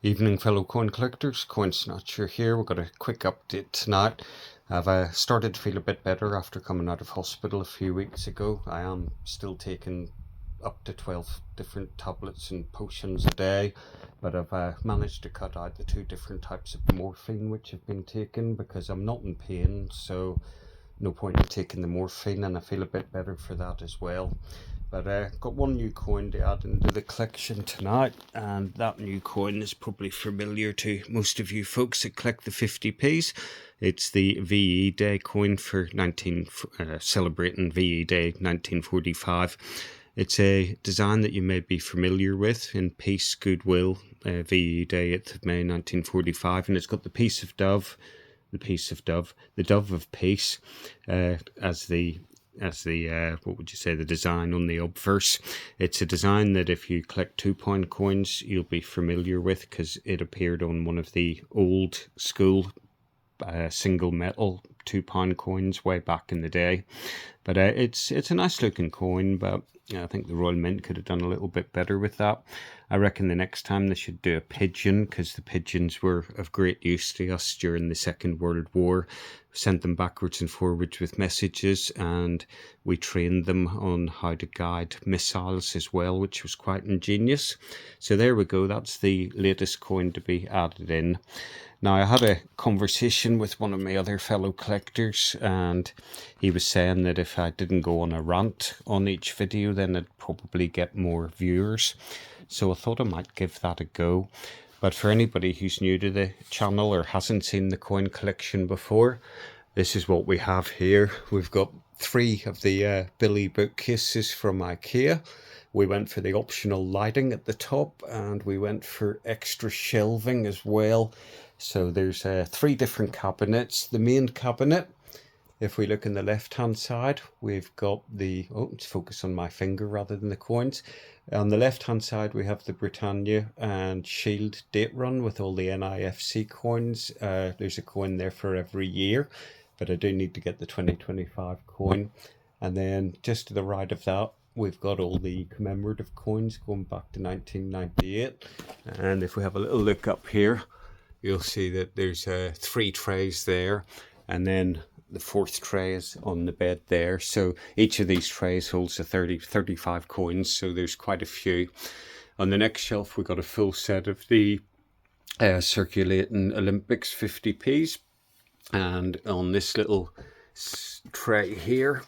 Evening, fellow coin collectors. Coin Snatcher here. We've got a quick update tonight. I've started to feel a bit better after coming out of hospital a few weeks ago. I am still taking up to 12 different tablets and potions a day, but I've managed to cut out the two different types of morphine which have been taken because I'm not in pain, so no point in taking the morphine, and I feel a bit better for that as well. But got one new coin to add into the collection tonight, and that new coin is probably familiar to most of you folks that collect the 50p's. It's the VE Day coin for celebrating VE Day 1945. It's a design that you may be familiar with in Peace, Goodwill, VE Day 8th of May 1945, and it's got the piece of dove, the dove of peace, as the what would you say, the design on the obverse. It's a design that if you collect £2 coins, you'll be familiar with because it appeared on one of the old school single metal £2 coins way back in the day. But it's a nice looking coin, but I think the Royal Mint could have done a little bit better with that. I reckon the next time they should do a pigeon, because the pigeons were of great use to us during the Second World War. Sent them backwards and forwards with messages, and we trained them on how to guide missiles as well, which was quite ingenious. So there we go, that's the latest coin to be added in. Now, I had a conversation with one of my other fellow collectors, and he was saying that if I didn't go on a rant on each video, then I'd probably get more viewers. So I thought I might give that a go. But for anybody who's new to the channel or hasn't seen the coin collection before, this is what we have here. We've got 3 of the Billy bookcases from IKEA. We went for the optional lighting at the top, and we went for extra shelving as well. So there's 3 different cabinets. The main cabinet, if we look in the left hand side, we've got the, let's focus on my finger rather than the coins. On the left hand side we have the Britannia and Shield date run with all the NIFC coins. There's a coin there for every year, but I do need to get the 2025 coin. And then just to the right of that, we've got all the commemorative coins going back to 1998. And if we have a little look up here, you'll see that there's 3 trays there, and then the 4th tray is on the bed there. So each of these trays holds 35 coins, so there's quite a few. On the next shelf we got a full set of the circulating Olympics 50p's, and on this little tray here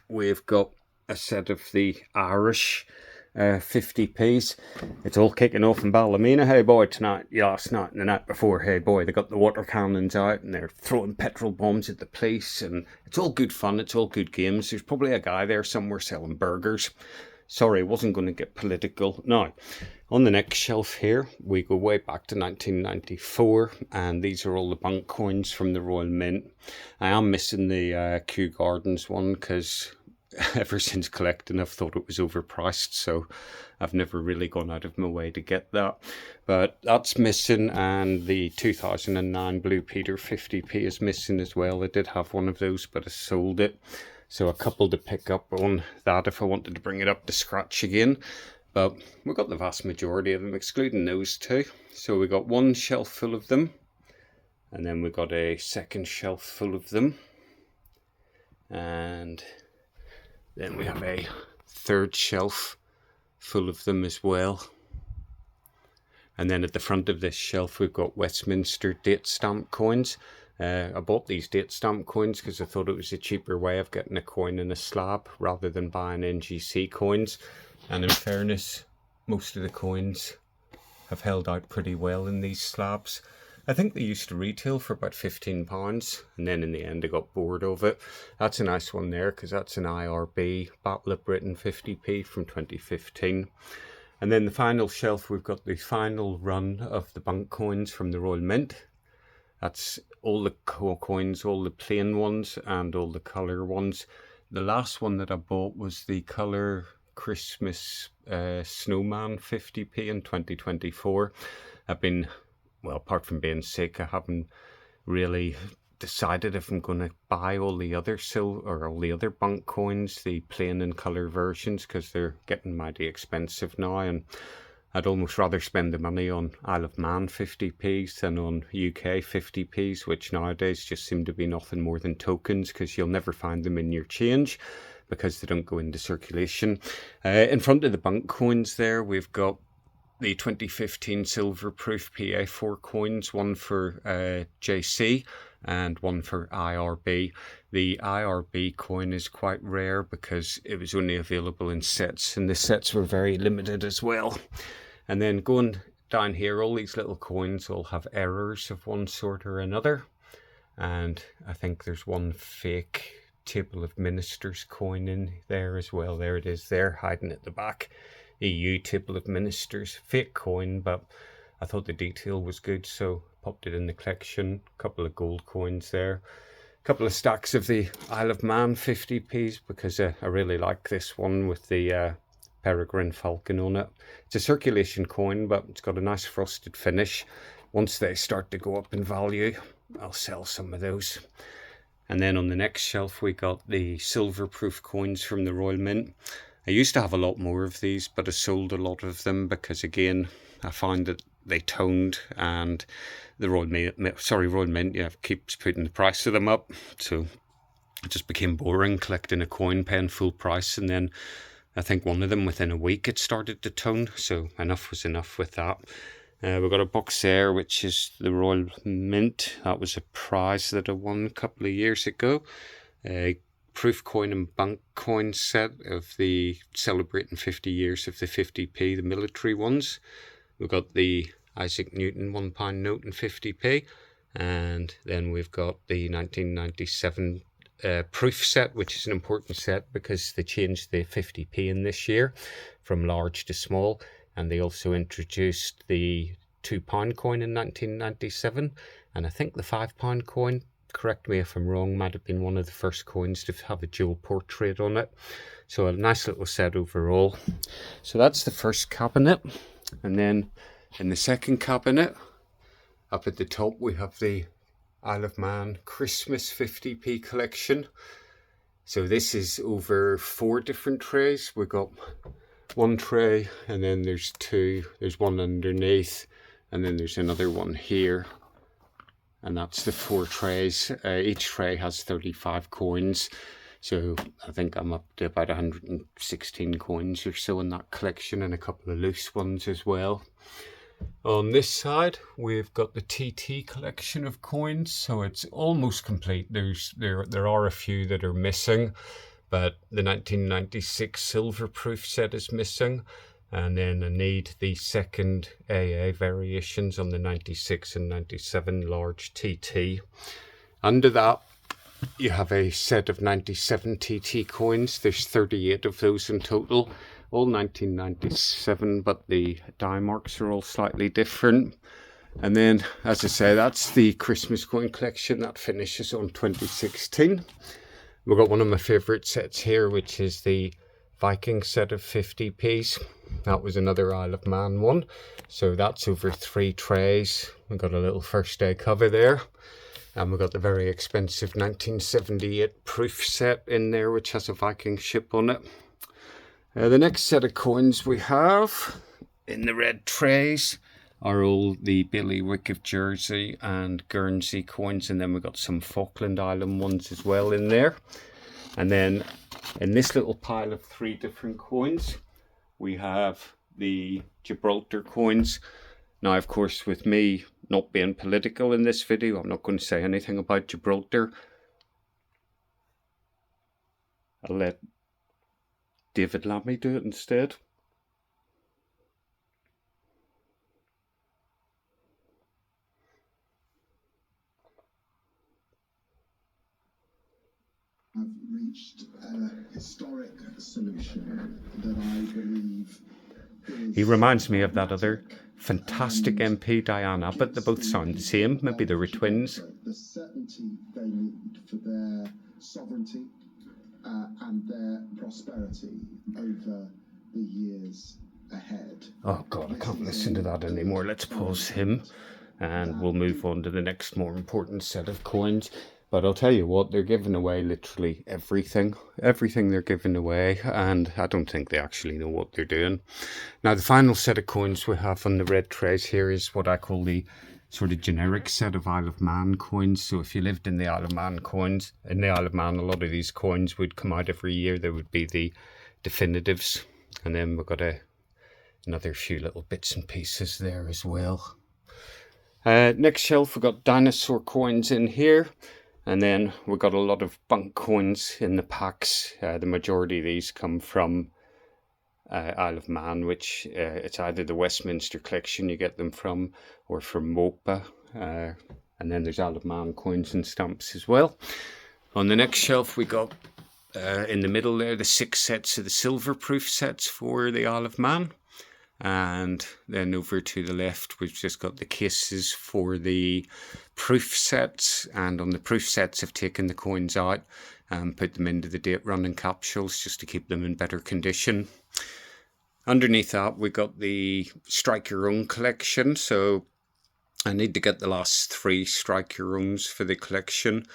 we've got a set of the Irish 50p's. It's all kicking off in Ballymena. Hey boy, tonight, last night and the night before, hey boy, they got the water cannons out and they're throwing petrol bombs at the police, and it's all good fun, it's all good games. There's probably a guy there somewhere selling burgers. Sorry, I wasn't going to get political. Now, on the next shelf here, we go way back to 1994, and these are all the bank coins from the Royal Mint. I am missing the Kew Gardens one because ever since collecting I've thought it was overpriced, so I've never really gone out of my way to get that. But that's missing, and the 2009 Blue Peter 50p is missing as well. I did have one of those, but I sold it. So a couple to pick up on that if I wanted to bring it up to scratch again. But we've got the vast majority of them, excluding those 2. So we got one shelf full of them, and then we got a second shelf full of them, and then we have a 3rd shelf full of them as well. And then at the front of this shelf we've got Westminster date stamp coins. I bought these date stamp coins because I thought it was a cheaper way of getting a coin in a slab rather than buying NGC coins. And in fairness, most of the coins have held out pretty well in these slabs. I think they used to retail for about £15, and then in the end I got bored of it. That's a nice one there because that's an IRB Battle of Britain 50p from 2015. And then the final shelf, we've got the final run of the bank coins from the Royal Mint. That's all the coins, all the plain ones and all the colour ones. The last one that I bought was the colour Christmas Snowman 50p in 2024. I've been, well, apart from being sick, I haven't really decided if I'm going to buy all the other all the other bank coins, the plain and colour versions, because they're getting mighty expensive now, and I'd almost rather spend the money on Isle of Man 50p's than on UK 50p's, which nowadays just seem to be nothing more than tokens, because you'll never find them in your change because they don't go into circulation. In front of the bank coins there, we've got the 2015 silver proof PA4 coins, one for JC and one for IRB. The IRB coin is quite rare because it was only available in sets, and the sets were very limited as well. And then going down here, all these little coins all have errors of one sort or another. And I think there's one fake Table of Ministers coin in there as well. There it is there, hiding at the back. EU Table of Ministers, fake coin, but I thought the detail was good, so popped it in the collection. A couple of gold coins there. A couple of stacks of the Isle of Man 50p's, because I really like this one with the peregrine falcon on it. It's a circulation coin, but it's got a nice frosted finish. Once they start to go up in value, I'll sell some of those. And then on the next shelf, we got the silver proof coins from the Royal Mint. I used to have a lot more of these, but I sold a lot of them because, again, I found that they toned, and the Royal Mint keeps putting the price of them up. So it just became boring collecting a coin, paying full price. And then I think one of them, within a week, it started to tone. So enough was enough with that. We've got a box there, which is the Royal Mint. That was a prize that I won a couple of years ago. Proof coin and bank coin set of the celebrating 50 years of the 50p, the military ones. We've got the Isaac Newton £1 note and 50p, and then we've got the 1997 proof set, which is an important set because they changed the 50p in this year from large to small, and they also introduced the £2 coin in 1997, and I think the £5 coin, correct me if I'm wrong, might have been one of the first coins to have a dual portrait on it. So a nice little set overall. So that's the first cabinet. And then in the second cabinet, up at the top, we have the Isle of Man Christmas 50p collection. So this is over 4 different trays. We've got one tray, and then there's 2. There's one underneath, and then there's another one here. And that's the 4 trays. Each tray has 35 coins. So I think I'm up to about 116 coins or so in that collection, and a couple of loose ones as well. On this side, we've got the TT collection of coins. So it's almost complete. There are a few that are missing, but the 1996 silver proof set is missing. And then I need the second AA variations on the 96 and 97 large TT. Under that, you have a set of 97 TT coins. There's 38 of those in total, all 1997, but the die marks are all slightly different. And then, as I say, that's the Christmas coin collection that finishes on 2016. We've got one of my favourite sets here, which is the Viking set of 50p's. That was another Isle of Man one. So that's over 3 trays. We've got a little first day cover there. And we've got the very expensive 1978 proof set in there, which has a Viking ship on it. The next set of coins we have in the red trays are all the Bailiwick of Jersey and Guernsey coins. And then we've got some Falkland Island ones as well in there. And then in this little pile of 3 different coins, we have the Gibraltar coins. Now, of course, with me not being political in this video, I'm not going to say anything about Gibraltar. I'll let David Lammy do it instead. I've reached a historic solution that I believe is... He reminds me of that other fantastic MP, Diane Abbott. They both sound the same. Maybe they were twins. The certainty they need for their sovereignty and their prosperity over the years ahead. Oh God, I can't listen to that anymore. Let's pause him and we'll move on to the next more important set of coins. But I'll tell you what, they're giving away literally everything. Everything they're giving away, and I don't think they actually know what they're doing. Now, the final set of coins we have on the red trays here is what I call the sort of generic set of Isle of Man coins. So if you lived in the Isle of Man coins, in the Isle of Man, a lot of these coins would come out every year. There would be the definitives, and then we've got another few little bits and pieces there as well. Next shelf, we've got dinosaur coins in here. And then we've got a lot of bunk coins in the packs. The majority of these come from Isle of Man, which it's either the Westminster collection you get them from, or from MOPA. And then there's Isle of Man coins and stamps as well. On the next shelf we got, in the middle there, the 6 sets of the silver proof sets for the Isle of Man. And then over to the left, we've just got the cases for the proof sets. And on the proof sets, I've taken the coins out and put them into the date running capsules just to keep them in better condition. Underneath that, we got the Strike Your Own collection. So I need to get the last 3 Strike Your Owns for the collection.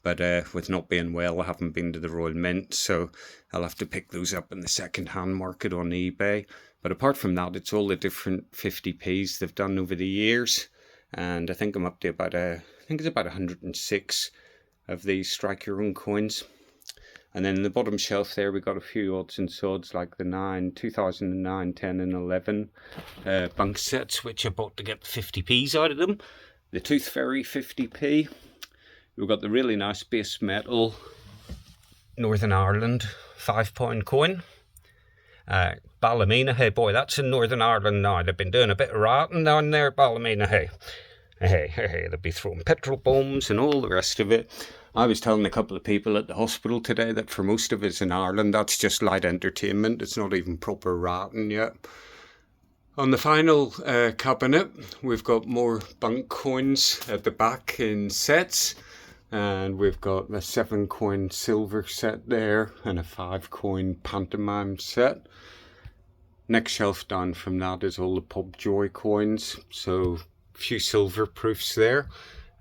But with not being well, I haven't been to the Royal Mint, so I'll have to pick those up in the second-hand market on eBay. But apart from that, it's all the different 50p's they've done over the years. And I think I'm up to about, I think it's about 106 of these Strike Your Own coins. And then in the bottom shelf there, we got a few odds and sods like the 2009, 10 and 11 bunk sets, which I bought to get the 50p's out of them. The Tooth Fairy 50p. We've got the really nice base metal Northern Ireland £5 coin. Ballymena, hey boy, that's in Northern Ireland now. They've been doing a bit of rotting down there at Ballymena, hey. Hey, they'll be throwing petrol bombs and all the rest of it. I was telling a couple of people at the hospital today that for most of us in Ireland, that's just light entertainment. It's not even proper rotting yet. On the final cabinet, we've got more bunk coins at the back in sets. And we've got a 7 coin silver set there and a 5 coin pantomime set. Next shelf down from that is all the Pobjoy coins. So a few silver proofs there.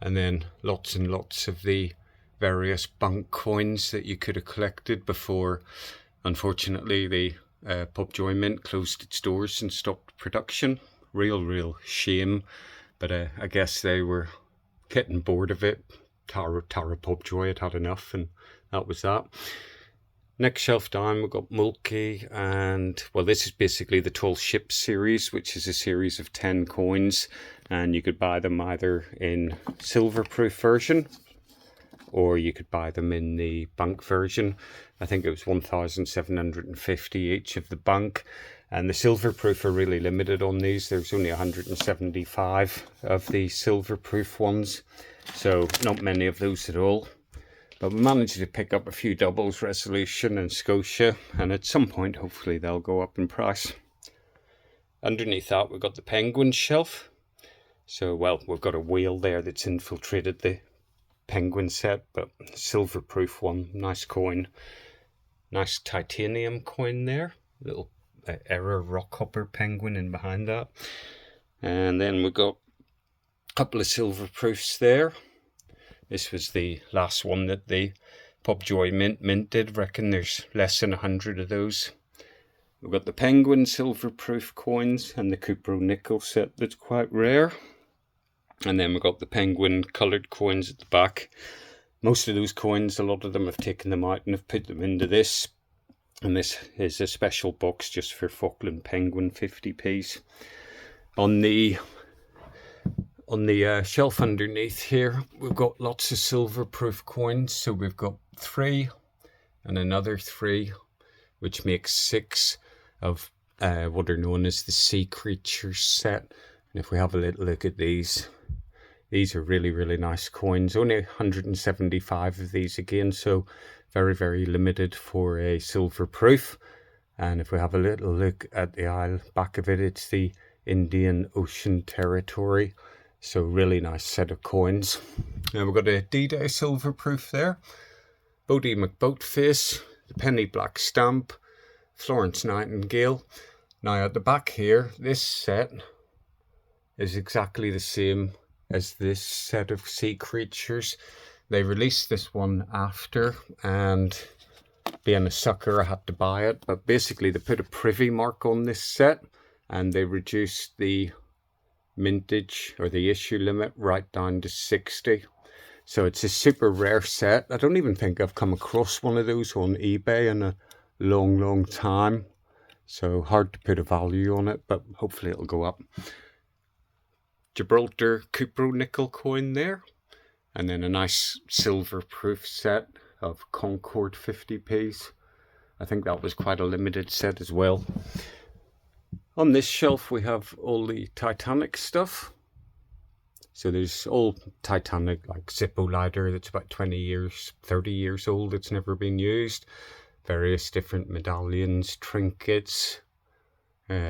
And then lots and lots of the various bunk coins that you could have collected before, unfortunately, the Pobjoy Mint closed its doors and stopped production. Real shame. But I guess they were getting bored of it. Tara Pobjoy had enough, and that was that. Next shelf down, we've got Mulkey, and well, this is basically the Tall Ship series, which is a series of 10 coins, and you could buy them either in silver proof version, or you could buy them in the bunk version. I think it was 1,750 each of the bunk, and the silver proof are really limited on these. There's only 175 of the silver proof ones. So not many of those at all, but we managed to pick up a few doubles, Resolution and Scotia, and at some point hopefully they'll go up in price. Underneath that we've got the Penguin shelf. So well, we've got a whale there that's infiltrated the Penguin set, but silver proof one, nice coin, nice titanium coin there, little error rockhopper penguin in behind that. And then we've got couple of silver proofs there. This was the last one that the Pobjoy Mint did. Reckon there's less than 100 of those. We've got the Penguin silver proof coins and the Cupro nickel set that's quite rare. And then we've got the Penguin coloured coins at the back. Most of those coins, a lot of them have taken them out and have put them into this. And this is a special box just for Falkland Penguin 50p's. On the shelf underneath here, we've got lots of silver proof coins. So we've got 3 and another 3, which makes 6 of what are known as the Sea Creatures set. And if we have a little look at these are really nice coins. Only 175 of these again, so very limited for a silver proof. And if we have a little look at the back of it, it's the Indian Ocean Territory. So really nice set of coins. Now we've got a D-Day silver proof there. Bodie McBoatface, the Penny Black stamp, Florence Nightingale. Now at the back here, this set is exactly the same as this set of Sea Creatures. they released this one after, and being a sucker I had to buy it. But basically they put a privy mark on this set and they reduced the mintage or the issue limit right down to 60. So it's a super rare set. I don't even think I've come across one of those on eBay in a long time. So hard to put a value on it, but hopefully it'll go up. Gibraltar Cupro nickel coin there. And then a nice silver proof set of Concord 50p's. I think that was quite a limited set as well. On this shelf we have all the Titanic stuff. So there's all Titanic, like Zippo lighter that's about 20 years, 30 years old, it's never been used. Various different medallions, trinkets,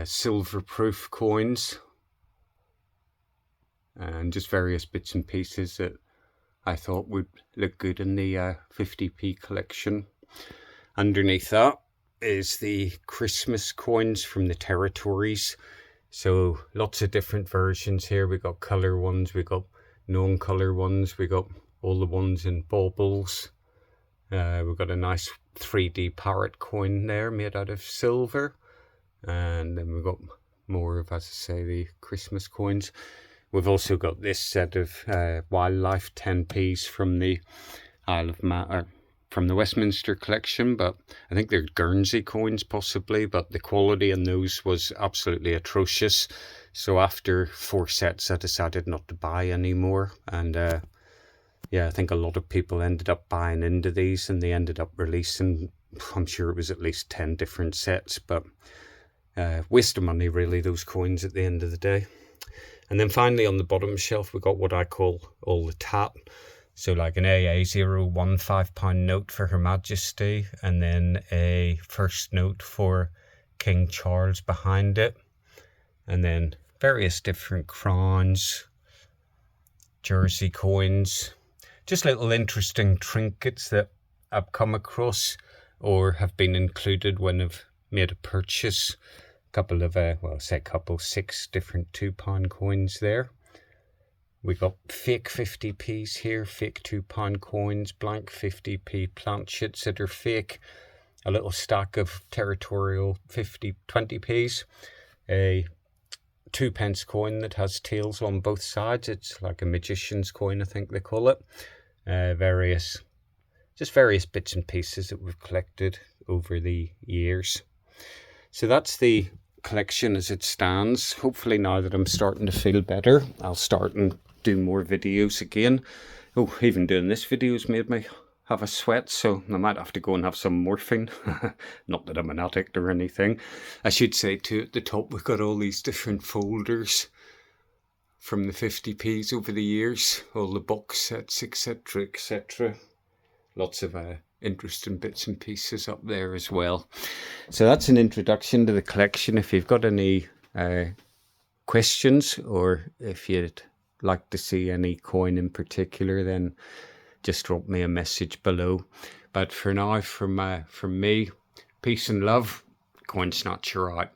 silver proof coins, and just various bits and pieces that I thought would look good in the 50p collection. Underneath that is the Christmas coins from the territories. So lots of different versions here. We got colour ones, we got non-colour ones, we got all the ones in baubles. We've got a nice 3D parrot coin there made out of silver. And then we've got more of, as I say, the Christmas coins. We've also got this set of wildlife 10p's from the Isle of Man, from the Westminster collection, but I think they're Guernsey coins possibly, but the quality in those was absolutely atrocious. So after 4 sets I decided not to buy anymore, and yeah, I think a lot of people ended up buying into these and they ended up releasing, I'm sure it was at least 10 different sets, but waste of money really, those coins at the end of the day. And then finally on the bottom shelf we got what I call all the tat. So like an AA01 £5 note for Her Majesty, and then a first note for King Charles behind it. And then various different crowns, jersey coins, just little interesting trinkets that I've come across or have been included when I've made a purchase. A couple of, well, say a couple, 6 different £2 coins there. We got fake 50p's here, fake £2 coins, blank 50p planchets that are fake, a little stack of territorial 20p's, a 2p coin that has tails on both sides. It's like a magician's coin, I think they call it. Various bits and pieces that we've collected over the years. So that's the collection as it stands. Hopefully now that I'm starting to feel better, I'll start and do more videos again. Oh, even doing this video has made me have a sweat, so I might have to go and have some morphine. Not that I'm an addict or anything. I should say too, at the top we've got all these different folders from the 50p's over the years, all the box sets, etc, etc. Lots of interesting bits and pieces up there as well. So that's an introduction to the collection. If you've got any questions, or if you'd like to see any coin in particular, then just drop me a message below. But for now, from me, peace and love. Coin Snatcher out.